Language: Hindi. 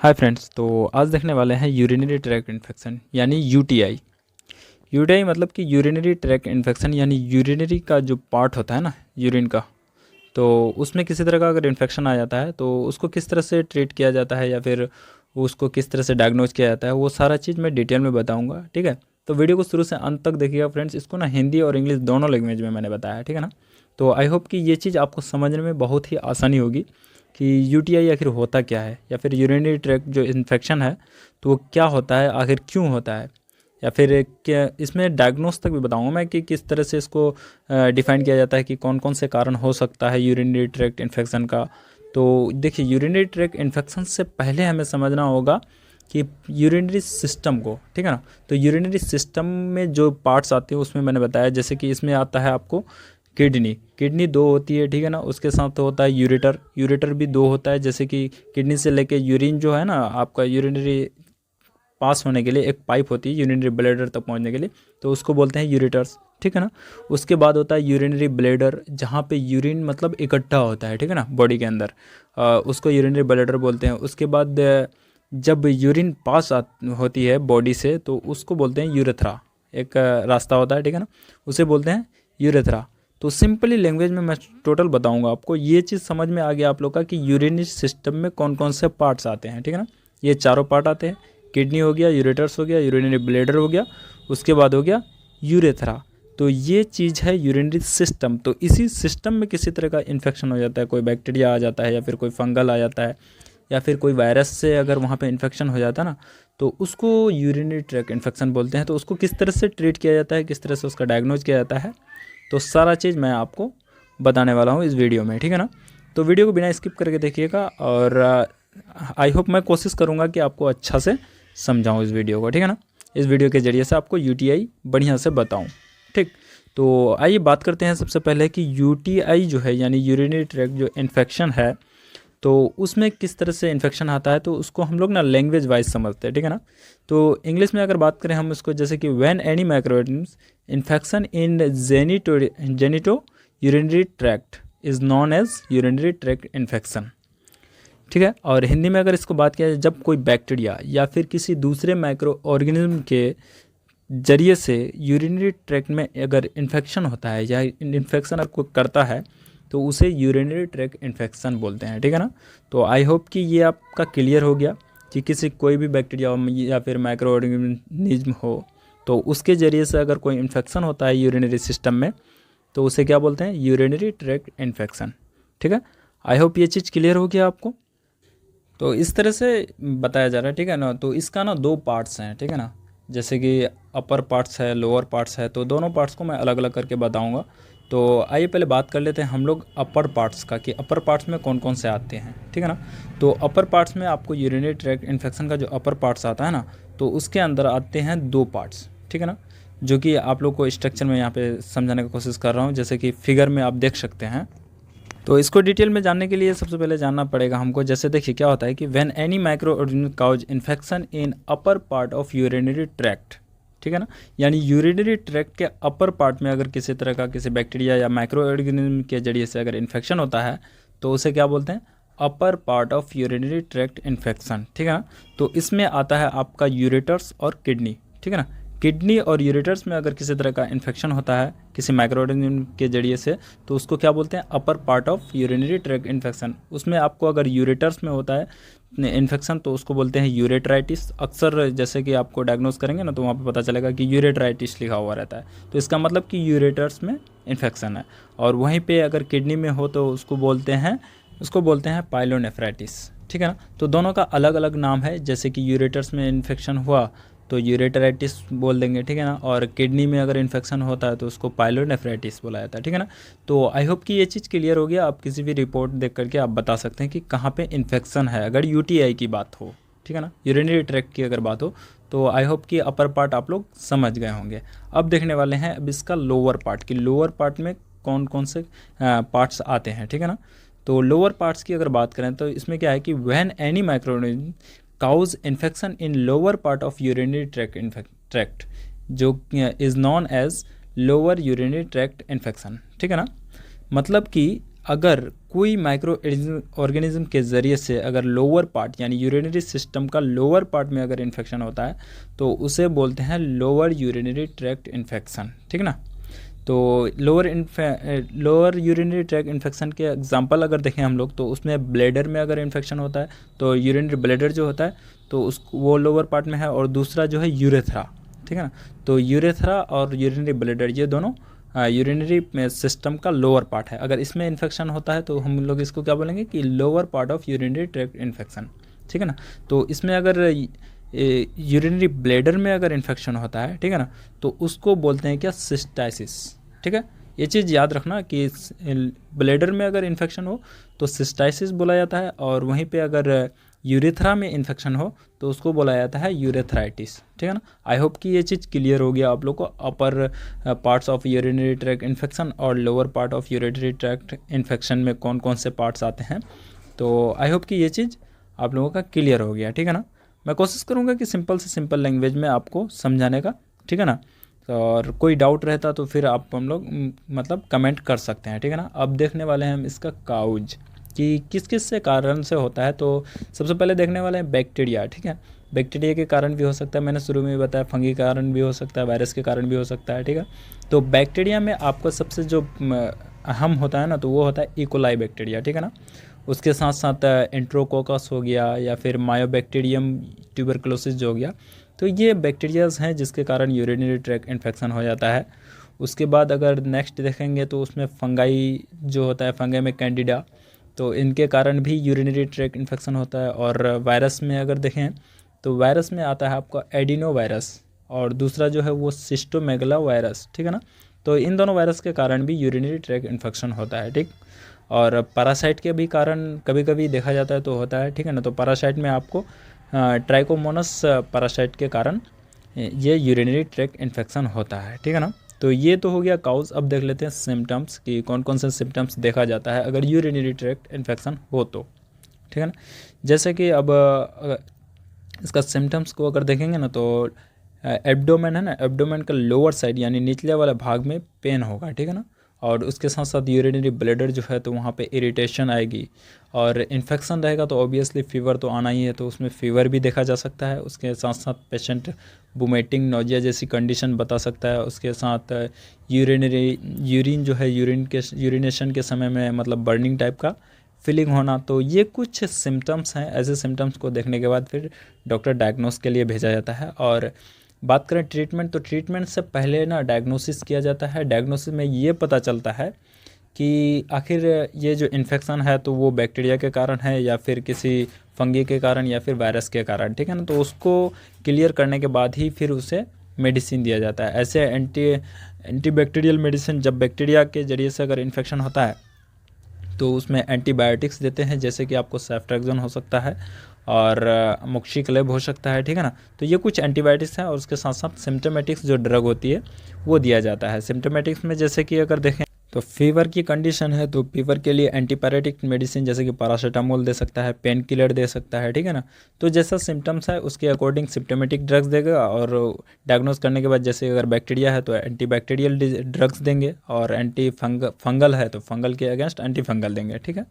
हाय फ्रेंड्स, तो आज देखने वाले हैं यूरिनरी ट्रैक्ट इन्फेक्शन यानी यूटीआई। यूटीआई मतलब कि यूरिनरी ट्रैक्ट इन्फेक्शन यानी यूरिनरी का जो पार्ट होता है ना यूरिन का, तो उसमें किसी तरह का अगर इन्फेक्शन आ जाता है तो उसको किस तरह से ट्रीट किया जाता है या फिर उसको किस तरह से डायग्नोज किया जाता है, वो सारा चीज़ मैं डिटेल में बताऊँगा। ठीक है, तो वीडियो को शुरू से अंत तक देखिएगा फ्रेंड्स। इसको ना हिंदी और इंग्लिश दोनों लैंग्वेज में मैंने बताया है, ठीक है ना। तो आई होप कि ये चीज़ आपको समझने में बहुत ही आसानी होगी कि यूटीआई आखिर होता क्या है, या फिर यूरिनरी ट्रैक्ट जो इन्फेक्शन है तो वो क्या होता है, आखिर क्यों होता है, या फिर क्या इसमें डायग्नोस तक भी बताऊंगा मैं कि किस तरह से इसको डिफाइन किया जाता है कि कौन कौन से कारण हो सकता है यूरिनरी ट्रैक्ट इन्फेक्शन का। तो देखिए, यूरिनरी ट्रैक्ट इन्फेक्शन से पहले हमें समझना होगा कि यूरिनरी सिस्टम को, ठीक है ना। तो यूरिनरी सिस्टम में जो पार्ट्स आते हैं उसमें मैंने बताया, जैसे कि इसमें आता है आपको किडनी। किडनी दो होती है, ठीक है ना। उसके साथ तो होता है यूरेटर। यूरेटर भी दो होता है, जैसे कि किडनी से लेके यूरिन जो है ना आपका यूरिनरी पास होने के लिए एक पाइप होती है यूरिनरी ब्लैडर तक पहुंचने के लिए, तो उसको बोलते हैं यूरेटर्स, ठीक है ना। उसके बाद होता है यूरिनरी ब्लैडर, जहाँ पे यूरिन मतलब इकट्ठा होता है, ठीक है ना, बॉडी के अंदर। उसको यूरिनरी ब्लैडर बोलते हैं। उसके बाद जब यूरिन पास होती है बॉडी से तो उसको बोलते हैं यूरेथ्रा। एक रास्ता होता है, ठीक है ना, उसे बोलते हैं यूरेथ्रा। तो सिंपली लैंग्वेज में मैं टोटल बताऊंगा आपको, ये चीज़ समझ में आ गया आप लोग का कि यूरिनरी सिस्टम में कौन कौन से पार्ट्स आते हैं, ठीक है ना। ये चारों पार्ट आते हैं, किडनी हो गया, यूरेटर्स हो गया, यूरिनरी ब्लैडर हो गया, उसके बाद हो गया यूरेथ्रा। तो ये चीज़ है यूरिनरी सिस्टम। तो इसी सिस्टम में किसी तरह का इन्फेक्शन हो जाता है, कोई बैक्टीरिया आ जाता है या फिर कोई फंगल आ जाता है या फिर कोई वायरस से अगर वहाँ पे इन्फेक्शन हो जाता है ना, तो उसको यूरिनरी ट्रैक्ट इन्फेक्शन बोलते हैं। तो उसको किस तरह से ट्रीट किया जाता है, किस तरह से उसका डायग्नोज किया जाता है, तो सारा चीज़ मैं आपको बताने वाला हूँ इस वीडियो में, ठीक है ना। तो वीडियो को बिना स्किप करके देखिएगा और आई होप मैं कोशिश करूँगा कि आपको अच्छा से समझाऊँ इस वीडियो को, ठीक है ना। इस वीडियो के ज़रिए से आपको यूटीआई बढ़िया से बताऊँ, ठीक। तो आइए बात करते हैं सबसे पहले कि यूटीआई जो है यानी यूरिनरी ट्रैक्ट जो इन्फेक्शन है, तो उसमें किस तरह से इन्फेक्शन आता है, तो उसको हम लोग ना लैंग्वेज वाइज समझते हैं, ठीक है ना। तो इंग्लिश में अगर बात करें हम उसको, जैसे कि when any microorganism infection in genitourinary tract is known as urinary tract infection, ठीक है। और हिंदी में अगर इसको बात किया जाए, जब कोई बैक्टीरिया या फिर किसी दूसरे माइक्रो ऑर्गेनिज्म के जरिए से यूरिनरी ट्रैक्ट में अगर इन्फेक्शन होता है या इन्फेक्शन अगर कोई करता है तो उसे यूरिनरी ट्रैक्ट इन्फेक्शन बोलते हैं, ठीक है ना। तो आई होप कि ये आपका क्लियर हो गया कि किसी कोई भी बैक्टीरिया या फिर माइक्रो ऑर्गेनिज्म हो तो उसके ज़रिए से अगर कोई इन्फेक्शन होता है यूरिनरी सिस्टम में तो उसे क्या बोलते हैं, यूरिनरी ट्रैक्ट इन्फेक्शन, ठीक है। आई होप ये चीज़ क्लियर हो गया आपको। तो इस तरह से बताया जा रहा है, ठीक है ना। तो इसका ना दो पार्ट्स हैं, ठीक है ना, जैसे कि अपर पार्ट्स है, लोअर पार्ट्स है, तो दोनों पार्ट्स को मैं अलग अलग करके बताऊंगा। तो आइए पहले बात कर लेते हैं हम लोग अपर पार्ट्स का, कि अपर पार्ट्स में कौन कौन से आते हैं, ठीक है ना। तो अपर पार्ट्स में आपको यूरिनरी ट्रैक्ट इन्फेक्शन का जो अपर पार्ट्स आता है ना, तो उसके अंदर आते हैं दो पार्ट्स, ठीक है ना, जो कि आप लोग को स्ट्रक्चर में यहाँ पे समझाने की कोशिश कर रहा हूँ, जैसे कि फिगर में आप देख सकते हैं। तो इसको डिटेल में जानने के लिए सबसे पहले जानना पड़ेगा हमको। जैसे देखिए क्या होता है कि when any microorganism cause infection in upper part of urinary tract, ठीक है ना, यानी यूरिनरी ट्रैक्ट के अपर पार्ट में अगर किसी तरह का किसी बैक्टीरिया या माइक्रो ऑर्गेनिज्म के जरिए से अगर इन्फेक्शन होता है तो उसे क्या बोलते हैं, अपर part of urinary tract infection, ठीक है ना। तो इसमें आता है आपका यूरेटर्स और किडनी, ठीक है ना। किडनी और यूरेटर्स में अगर किसी तरह का इन्फेक्शन होता है किसी माइक्रोऑर्गेनिज्म के जरिए से तो उसको क्या बोलते हैं, अपर part of urinary tract infection. उसमें आपको अगर यूरेटर्स में होता है इन्फेक्शन तो उसको बोलते हैं यूरेट्राइटिस। अक्सर जैसे कि आपको डायग्नोस करेंगे ना तो वहाँ पे पता चलेगा कि यूरेट्राइटिस लिखा हुआ रहता है, तो इसका मतलब कि यूरेटर्स में इन्फेक्शन है। और वहीं पे अगर किडनी में हो तो उसको बोलते हैं पाइलोनेफ्राइटिस, ठीक है ना। तो दोनों का अलग अलग नाम है, जैसे कि यूरेटर्स में इन्फेक्शन हुआ तो यूरेटराइटिस बोल देंगे, ठीक है ना, और किडनी में अगर इन्फेक्शन होता है तो उसको पाइलोनेफ्राइटिस बोला जाता है, ठीक है ना। तो आई होप कि ये चीज़ क्लियर हो गया। आप किसी भी रिपोर्ट देख करके आप बता सकते हैं कि कहाँ पे इन्फेक्शन है अगर यूटीआई की बात हो, ठीक है ना, यूरिनरी ट्रैक्ट की अगर बात हो। तो आई होप कि अपर पार्ट आप लोग समझ गए होंगे। अब देखने वाले हैं अब इसका लोअर पार्ट, कि लोअर पार्ट में कौन कौन से पार्ट्स आते हैं, ठीक है ना। तो लोअर पार्ट्स की अगर बात करें तो इसमें क्या है कि when any microorganism causes infection in lower part of urinary tract जो is known as lower urinary tract infection, ठीक है ना। मतलब कि अगर कोई माइक्रो ऑर्गेनिज्म के ज़रिए से अगर लोअर पार्ट यानी यूरिनरी सिस्टम का लोअर पार्ट में अगर इन्फेक्शन होता है तो उसे बोलते हैं लोअर यूरिनरी ट्रैक्ट इन्फेक्शन, ठीक है ना। तो लोअर यूरिनरी ट्रैक्ट इन्फेक्शन के एग्जांपल अगर देखें हम लोग, तो उसमें ब्लैडर में अगर इन्फेक्शन होता है तो यूरिनरी ब्लैडर जो होता है तो वो लोअर पार्ट में है, और दूसरा जो है यूरेथ्रा, ठीक है ना। तो यूरेथ्रा और यूरिनरी ब्लैडर ये दोनों यूरिनरी सिस्टम का लोअर पार्ट है। अगर इसमें इन्फेक्शन होता है तो हम लोग इसको क्या बोलेंगे कि lower part of urinary tract infection, ठीक है ना। तो इसमें अगर यूरिनरी ब्लैडर में अगर इन्फेक्शन होता है, ठीक है ना, तो उसको बोलते हैं क्या, सिस्टाइसिस, ठीक है। ये चीज़ याद रखना कि ब्लैडर में अगर इन्फेक्शन हो तो सिस्टाइसिस बोला जाता है, और वहीं पे अगर यूरेथ्रा में इन्फेक्शन हो तो उसको बोला जाता है यूरेथ्राइटिस, ठीक है ना। आई होप कि ये चीज़ क्लियर हो गया आप लोग को, upper parts of urinary tract infection और lower part of urinary tract infection में कौन कौन से पार्ट्स आते हैं। तो आई होप कि ये चीज़ आप लोगों का क्लियर हो गया, ठीक है ना। मैं कोशिश करूँगा कि सिंपल से सिंपल लैंग्वेज में आपको समझाने का, ठीक है ना। और कोई डाउट रहता तो फिर आप हम लोग मतलब कमेंट कर सकते हैं, ठीक है ना। अब देखने वाले हैं हम इसका काउज कि किस किस से कारण से होता है। तो सबसे पहले देखने वाले हैं बैक्टीरिया, ठीक है। बैक्टीरिया के कारण भी हो सकता है, मैंने शुरू में भी बताया, फंगी के कारण भी हो सकता है, वायरस के कारण भी हो सकता है, ठीक है। तो बैक्टीरिया में आपको सबसे जो अहम होता है ना, तो वो होता है इकोलाई बैक्टीरिया, ठीक है ना। उसके साथ साथ एंट्रोकोकस हो गया, या फिर मायोबैक्टीरियम ट्यूबरकुलोसिस जो हो गया। तो ये बैक्टीरियाज हैं जिसके कारण यूरिनरी ट्रैक्ट इन्फेक्शन हो जाता है। उसके बाद अगर नेक्स्ट देखेंगे तो उसमें फंगाई जो होता है, फंगाई में कैंडिडा, तो इनके कारण भी यूरिनरी ट्रैक्ट इन्फेक्शन होता है। और वायरस में अगर देखें तो वायरस में आता है आपका एडिनो वायरस, और दूसरा जो है वो सिस्टोमेगला वायरस, ठीक है ना। तो इन दोनों वायरस के कारण भी यूरिनरी ट्रैक्ट इन्फेक्शन होता है, ठीक। और पैरासाइट के भी कारण कभी कभी देखा जाता है तो होता है, ठीक है ना। तो पैरासाइट में आपको ट्राइकोमोनस पैरासाइट के कारण ये यूरिनरी ट्रैक्ट इन्फेक्शन होता है, ठीक है ना। तो ये तो हो गया काउज। अब देख लेते हैं सिम्टम्स कि कौन कौन से सिम्टम्स देखा जाता है अगर यूरिनरी ट्रैक्ट इन्फेक्शन हो तो, ठीक है ना। जैसे कि अब इसका सिम्टम्स को अगर देखेंगे ना, तो एब्डोमेन है ना, एब्डोमेन का लोअर साइड यानी निचले वाले भाग में पेन होगा, ठीक है ना। और उसके साथ साथ यूरिनरी ब्लैडर जो है तो वहाँ पे इरिटेशन आएगी, और इन्फेक्शन रहेगा तो ऑब्वियसली फीवर तो आना ही है, तो उसमें फीवर भी देखा जा सकता है। उसके साथ साथ पेशेंट वोमिटिंग, नोजिया जैसी कंडीशन बता सकता है। उसके साथ यूरिन जो है, यूरिनेशन के समय में मतलब बर्निंग टाइप का फीलिंग होना। तो ये कुछ सिम्टम्स हैं। ऐसे सिम्टम्स को देखने के बाद फिर डॉक्टर डायग्नोस के लिए भेजा जाता है। और बात करें ट्रीटमेंट, तो ट्रीटमेंट से पहले ना डायग्नोसिस किया जाता है। डायग्नोसिस में ये पता चलता है कि आखिर ये जो इन्फेक्शन है तो वो बैक्टीरिया के कारण है या फिर किसी फंगी के कारण या फिर वायरस के कारण, ठीक है ना। तो उसको क्लियर करने के बाद ही फिर उसे मेडिसिन दिया जाता है। ऐसे एंटीबैक्टीरियल मेडिसिन, जब बैक्टीरिया के ज़रिए से अगर इन्फेक्शन होता है तो उसमें एंटीबायोटिक्स देते हैं, जैसे कि आपको सेफ्ट्रेक्सन हो सकता है और मोक्सीक्लेब हो सकता है, ठीक है ना। तो ये कुछ एंटीबायोटिक्स हैं, और उसके साथ साथ सिम्टोमेटिक्स जो ड्रग होती है वो दिया जाता है। सिम्टोमेटिक्स में जैसे कि अगर देखें तो फीवर की कंडीशन है तो फीवर के लिए एंटीपायरेटिक मेडिसिन जैसे कि पैरासीटामोल दे सकता है, पेन किलर दे सकता है, ठीक है ना। तो जैसा सिम्टम्स है उसके अकॉर्डिंग सिम्टोमेटिक ड्रग्स देगा, और डायग्नोस करने के बाद जैसे अगर बैक्टीरिया है तो एंटीबैक्टीरियल ड्रग्स देंगे, और फंगल है तो फंगल के अगेंस्ट एंटी फंगल देंगे, ठीक है।